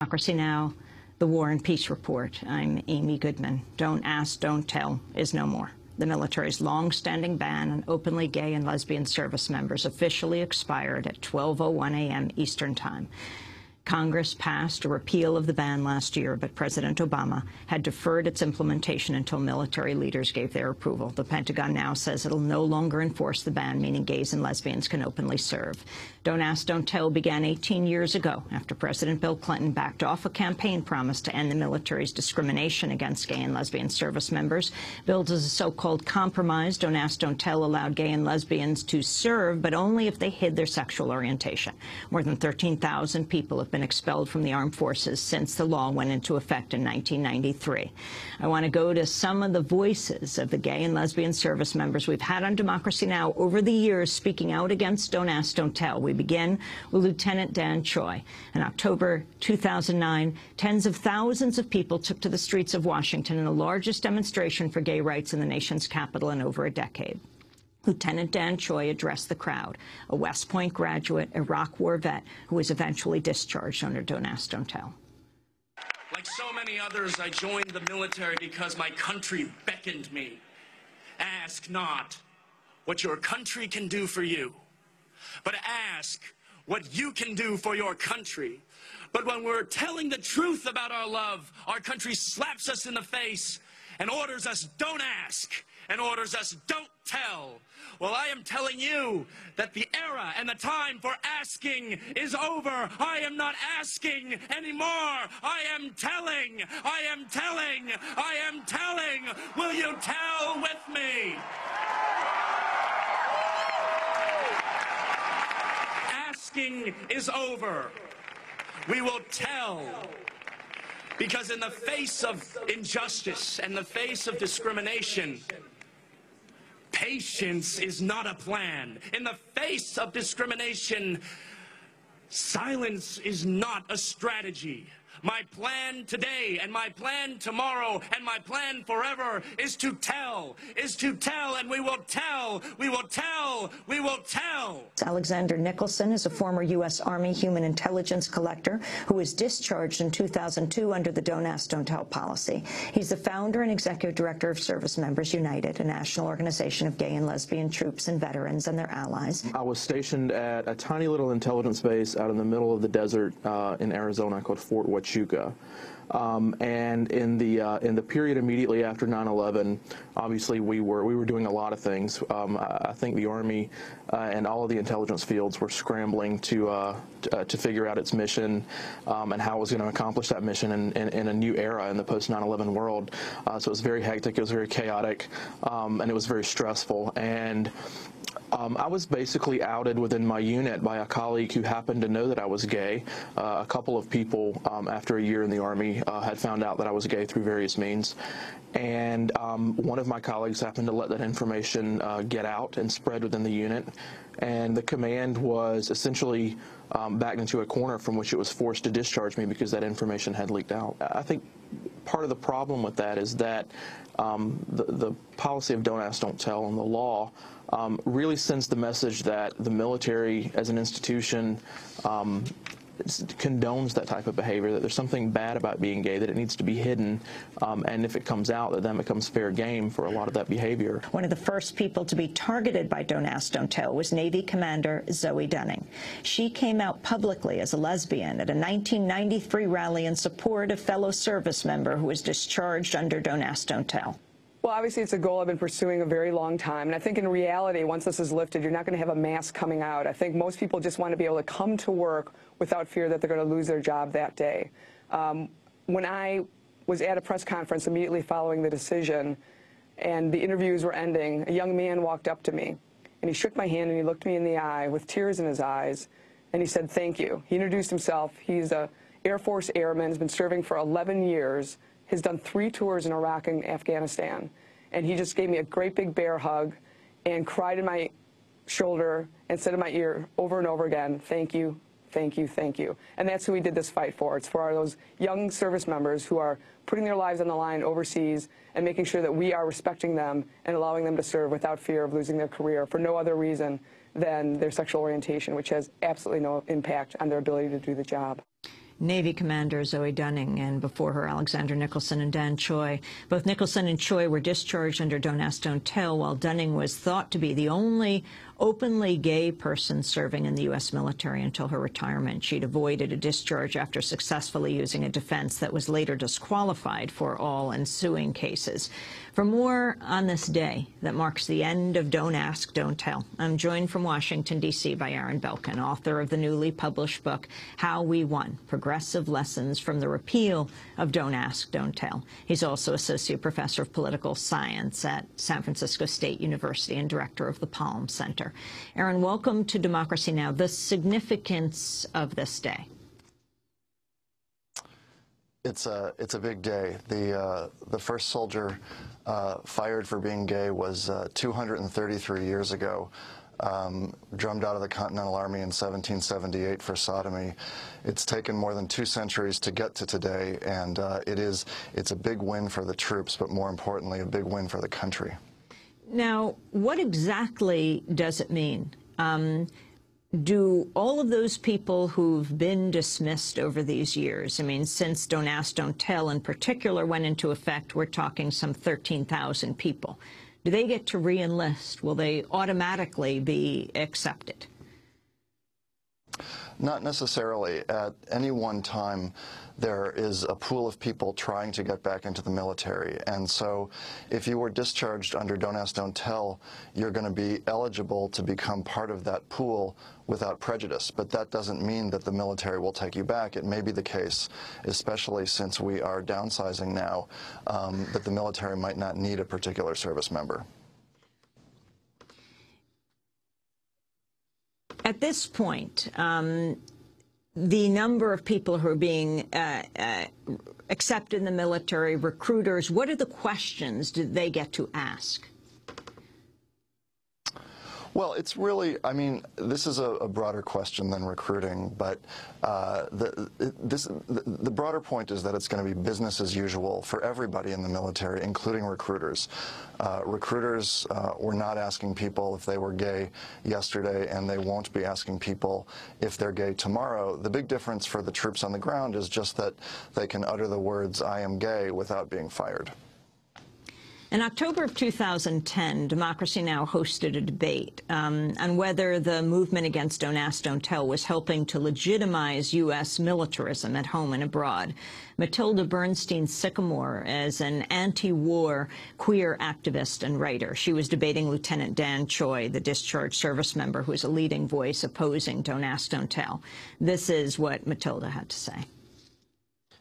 Democracy Now!, The War and Peace Report. I'm Amy Goodman. Don't Ask, Don't Tell is no more. The military's long-standing ban on openly gay and lesbian service members officially expired at 12:01 a.m. Eastern Time. Congress passed a repeal of the ban last year, but President Obama had deferred its implementation until military leaders gave their approval. The Pentagon now says it'll no longer enforce the ban, meaning gays and lesbians can openly serve. Don't Ask, Don't Tell began 18 years ago after President Bill Clinton backed off a campaign promise to end the military's discrimination against gay and lesbian service members. Billed as a so-called compromise, Don't Ask, Don't Tell allowed gay and lesbians to serve, but only if they hid their sexual orientation. More than 13,000 people have been expelled from the armed forces since the law went into effect in 1993. I want to go to some of the voices of the gay and lesbian service members we've had on Democracy Now! Over the years speaking out against Don't Ask, Don't Tell. We begin with Lieutenant Dan Choi. In October 2009, tens of thousands of people took to the streets of Washington in the largest demonstration for gay rights in the nation's capital in over a decade. Lieutenant Dan Choi addressed the crowd, a West Point graduate, Iraq War vet, who was eventually discharged under Don't Ask, Don't Tell. Like so many others, I joined the military because my country beckoned me. Ask not what your country can do for you, but ask what you can do for your country. But when we're telling the truth about our love, our country slaps us in the face and orders us don't ask and orders us don't tell. Well, I am telling you that the era and the time for asking is over. I am not asking anymore. I am telling. I am telling. I am telling. Will you tell with me? Asking is over. We will tell. Because in the face of injustice and the face of discrimination, patience is not a plan. In the face of discrimination, silence is not a strategy. My plan today and my plan tomorrow and my plan forever is to tell, and we will tell, we will tell, we will tell. Alexander Nicholson is a former U.S. Army human intelligence collector who was discharged in 2002 under the Don't Ask, Don't Tell policy. He's the founder and executive director of Service Members United, a national organization of gay and lesbian troops and veterans and their allies. I was stationed at a tiny little intelligence base out in the middle of the desert in Arizona called Fort Huachuca. And in the period immediately after 9/11, obviously we were doing a lot of things. I think the Army and all of the intelligence fields were scrambling to figure out its mission and how it was going to accomplish that mission in a new era in the post 9/11 world. So it was very hectic, it was very chaotic, and it was very stressful. And I was basically outed within my unit by a colleague who happened to know that I was gay. A couple of people after a year in the Army had found out that I was gay through various means. And one of my colleagues happened to let that information get out and spread within the unit. And the command was essentially backed into a corner from which it was forced to discharge me because that information had leaked out. I think part of the problem with that is that the policy of Don't Ask, Don't Tell and the law really sends the message that the military as an institution condones that type of behavior, that there's something bad about being gay, that it needs to be hidden, and if it comes out, that then becomes fair game for a lot of that behavior. One of the first people to be targeted by Don't Ask, Don't Tell was Navy Commander Zoe Dunning. She came out publicly as a lesbian at a 1993 rally in support of fellow service member who was discharged under Don't Ask, Don't Tell. Well, obviously, it's a goal I've been pursuing a very long time. And I think in reality, once this is lifted, you're not going to have a mass coming out. I think most people just want to be able to come to work without fear that they're going to lose their job that day. When I was at a press conference immediately following the decision and the interviews were ending, a young man walked up to me and he shook my hand and he looked me in the eye with tears in his eyes and he said, "Thank you." He introduced himself. He's an Air Force airman, has been serving for 11 years. Has done 3 tours in Iraq and Afghanistan, and he just gave me a great big bear hug and cried in my shoulder and said in my ear over and over again, "Thank you, thank you, thank you." And that's who we did this fight for. It's for those young service members who are putting their lives on the line overseas and making sure that we are respecting them and allowing them to serve without fear of losing their career for no other reason than their sexual orientation, which has absolutely no impact on their ability to do the job. Navy Commander Zoe Dunning, and before her, Alexander Nicholson and Dan Choi. Both Nicholson and Choi were discharged under Don't Ask, Don't Tell, while Dunning was thought to be the only openly gay person serving in the U.S. military until her retirement. She'd avoided a discharge after successfully using a defense that was later disqualified for all ensuing cases. For more on this day that marks the end of Don't Ask, Don't Tell, I'm joined from Washington, D.C. by Aaron Belkin, author of the newly published book, How We Won: Progressive Lessons from the Repeal of Don't Ask, Don't Tell. He's also Associate Professor of Political Science at San Francisco State University and Director of the Palm Center. Aaron, welcome to Democracy Now! The significance of this day. It's a big day. The first soldier fired for being gay was 233 years ago, drummed out of the Continental Army in 1778 for sodomy. It's taken more than 2 centuries to get to today, and it's a big win for the troops, but more importantly, a big win for the country. Now, what exactly does it mean? Do all of those people who've been dismissed over these years, I mean, since Don't Ask, Don't Tell in particular went into effect, we're talking some 13,000 people. Do they get to re-enlist? Will they automatically be accepted? Not necessarily. At any one time, there is a pool of people trying to get back into the military. And so if you were discharged under Don't Ask, Don't Tell, you're going to be eligible to become part of that pool without prejudice. But that doesn't mean that the military will take you back. It may be the case, especially since we are downsizing now, that the military might not need a particular service member. At this point, the number of people who are being accepted in the military, recruiters, what are the questions do they get to ask? Well, it's really, I mean, this is a broader question than recruiting, but the broader point is that it's going to be business as usual for everybody in the military, including recruiters. Recruiters were not asking people if they were gay yesterday, and they won't be asking people if they're gay tomorrow. The big difference for the troops on the ground is just that they can utter the words, "I am gay," without being fired. In October of 2010, Democracy Now! Hosted a debate on whether the movement against Don't Ask, Don't Tell was helping to legitimize U.S. militarism at home and abroad. Matilda Bernstein Sycamore is an anti-war queer activist and writer. She was debating Lieutenant Dan Choi, the discharged service member who is a leading voice opposing Don't Ask, Don't Tell. This is what Matilda had to say.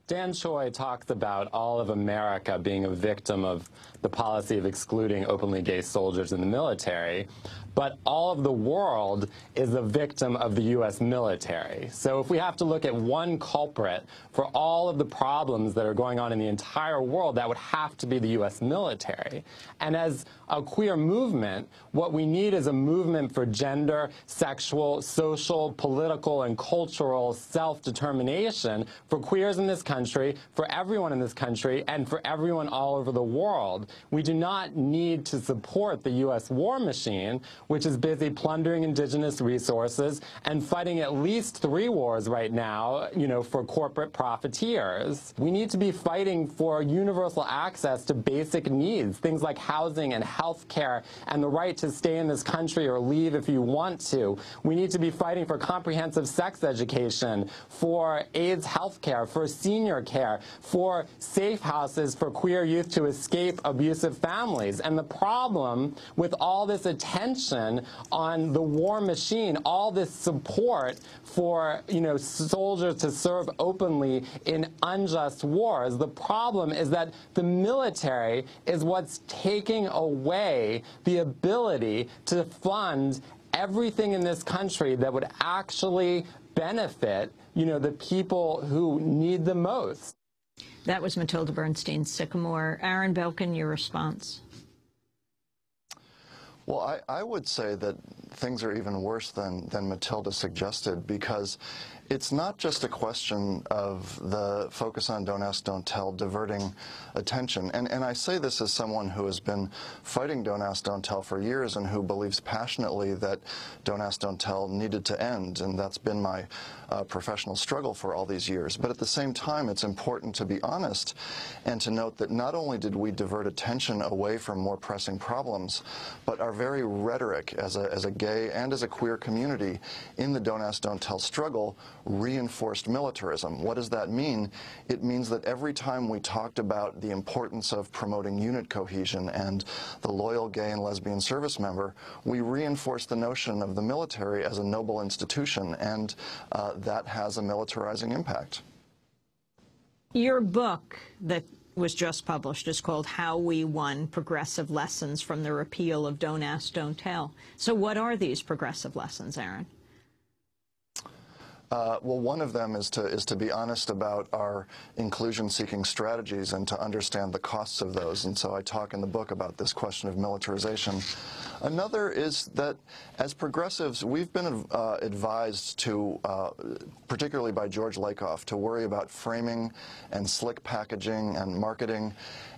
Dan Choi talks about all of America being a victim of the policy of excluding openly gay soldiers in the military, but all of the world is a victim of the U.S. military. So if we have to look at one culprit for all of the problems that are going on in the entire world, that would have to be the U.S. military. And as a queer movement, what we need is a movement for gender, sexual, social, political, and cultural self-determination for queers in this country, for everyone in this country, and for everyone all over the world. We do not need to support the U.S. war machine, which is busy plundering indigenous resources and fighting at least 3 wars right now, for corporate profiteers. We need to be fighting for universal access to basic needs, things like housing and health care and the right to stay in this country or leave if you want to. We need to be fighting for comprehensive sex education, for AIDS health care, for senior care, for safe houses for queer youth to escape abusive families. And the problem with all this attention on the war machine, all this support for, soldiers to serve openly in unjust wars, the problem is that the military is what's taking away the ability to fund everything in this country that would actually benefit, the people who need the most. That was Matilda Bernstein Sycamore. Aaron Belkin, your response? Well, I would say that things are even worse than Matilda suggested, because It's not just a question of the focus on Don't Ask, Don't Tell diverting attention. And I say this as someone who has been fighting Don't Ask, Don't Tell for years and who believes passionately that Don't Ask, Don't Tell needed to end. And that's been my professional struggle for all these years. But at the same time, it's important to be honest and to note that not only did we divert attention away from more pressing problems, but our very rhetoric as a gay and as a queer community in the Don't Ask, Don't Tell struggle reinforced militarism. What does that mean? It means that every time we talked about the importance of promoting unit cohesion and the loyal gay and lesbian service member, we reinforced the notion of the military as a noble institution, and that has a militarizing impact. Your book that was just published is called How We Won: Progressive Lessons from the Repeal of Don't Ask, Don't Tell. So what are these progressive lessons, Aaron? Well, one of them is to be honest about our inclusion-seeking strategies and to understand the costs of those. And so I talk in the book about this question of militarization. Another is that as progressives, we've been advised to, particularly by George Lakoff, to worry about framing and slick packaging and marketing.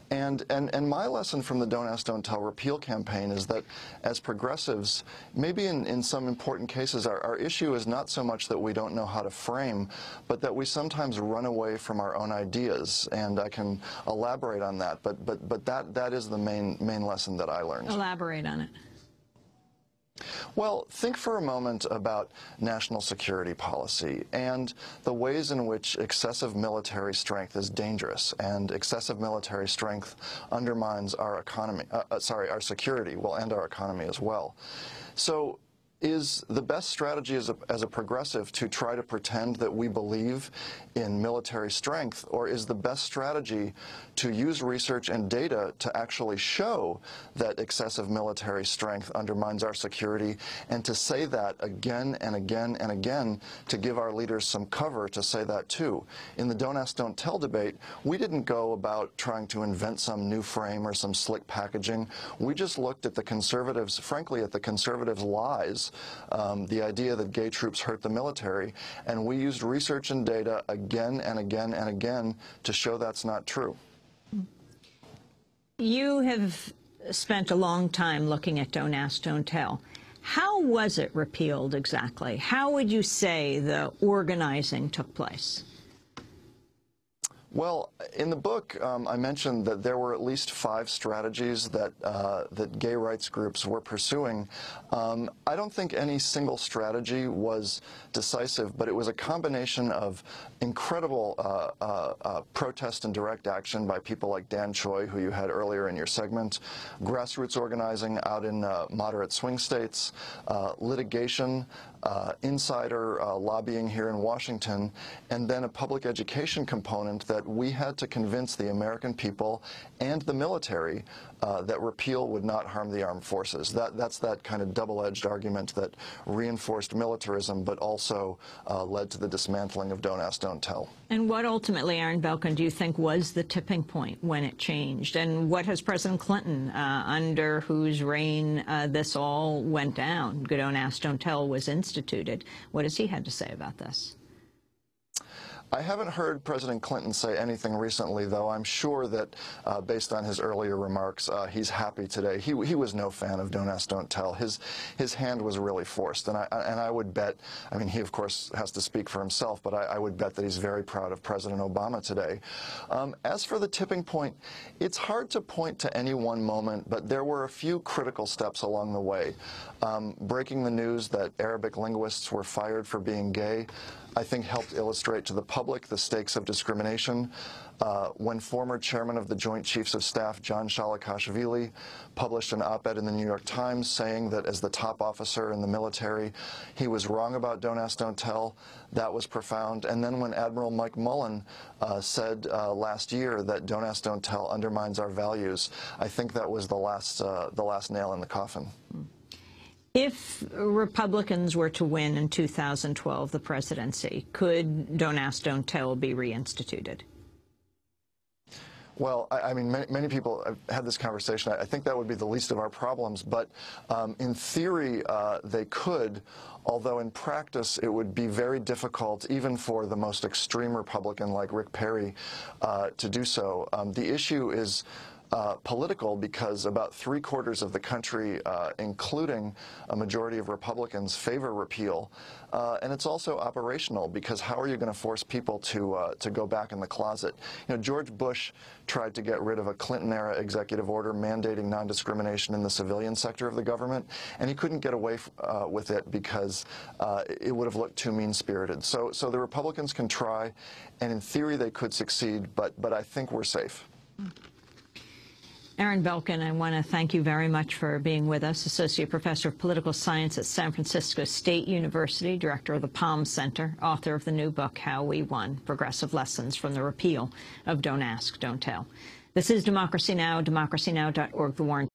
And my lesson from the Don't Ask, Don't Tell repeal campaign is that as progressives, maybe in some important cases, our issue is not so much that we don't know how to frame, but that we sometimes run away from our own ideas. And I can elaborate on that, but that is the main lesson that I learned. Elaborate on it. Well, think for a moment about national security policy and the ways in which excessive military strength is dangerous, and excessive military strength undermines our economy, our security, and our economy as well. So is the best strategy as a progressive to try to pretend that we believe in military strength, or is the best strategy to use research and data to actually show that excessive military strength undermines our security, and to say that again and again and again to give our leaders some cover to say that too? In the Don't Ask, Don't Tell debate, we didn't go about trying to invent some new frame or some slick packaging. We just looked at the conservatives, frankly, at the conservatives' lies, the idea that gay troops hurt the military, and we used research and data again and again and again to show that's not true. You have spent a long time looking at Don't Ask, Don't Tell. How was it repealed exactly? How would you say the organizing took place? Well, in the book, I mentioned that there were at least 5 strategies that gay rights groups were pursuing. I don't think any single strategy was decisive, but it was a combination of incredible protest and direct action by people like Dan Choi, who you had earlier in your segment, grassroots organizing out in moderate swing states, litigation, insider lobbying here in Washington, and then a public education component that we had to convince the American people and the military that repeal would not harm the armed forces. That's that kind of double-edged argument that reinforced militarism but also led to the dismantling of Don't Ask, Don't Tell. And what ultimately, Aaron Belkin, do you think was the tipping point when it changed? And what has President Clinton, under whose reign this all went down, Don't Ask, Don't Tell was instituted, what has he had to say about this? I haven't heard President Clinton say anything recently, though I'm sure that, based on his earlier remarks, he's happy today. He was no fan of Don't Ask, Don't Tell. His hand was really forced, and I would bet, I mean, he of course has to speak for himself, but I would bet that he's very proud of President Obama today. As for the tipping point, it's hard to point to any one moment, but there were a few critical steps along the way. Breaking the news that Arabic linguists were fired for being gay, I think, helped illustrate to the public the stakes of discrimination. When former chairman of the Joint Chiefs of Staff, John Shalikashvili, published an op-ed in the New York Times saying that as the top officer in the military, he was wrong about Don't Ask, Don't Tell, that was profound. And then when Admiral Mike Mullen said last year that Don't Ask, Don't Tell undermines our values, I think that was the last nail in the coffin. If Republicans were to win in 2012 the presidency, could Don't Ask, Don't Tell be reinstituted? Well, I mean, many people have had this conversation. I think that would be the least of our problems, but in theory, they could, although in practice it would be very difficult, even for the most extreme Republican like Rick Perry, to do so. The issue is political because about 3/4 of the country, including a majority of Republicans, favor repeal. And it's also operational because how are you going to force people to go back in the closet? You know, George Bush tried to get rid of a Clinton-era executive order mandating non-discrimination in the civilian sector of the government, and he couldn't get away with it because it would have looked too mean-spirited. So the Republicans can try, and in theory they could succeed, but I think we're safe. Aaron Belkin, I want to thank you very much for being with us, Associate Professor of Political Science at San Francisco State University, Director of the Palm Center, author of the new book, How We Won, Progressive Lessons from the Repeal of Don't Ask, Don't Tell. This is Democracy Now!, democracynow.org, The War and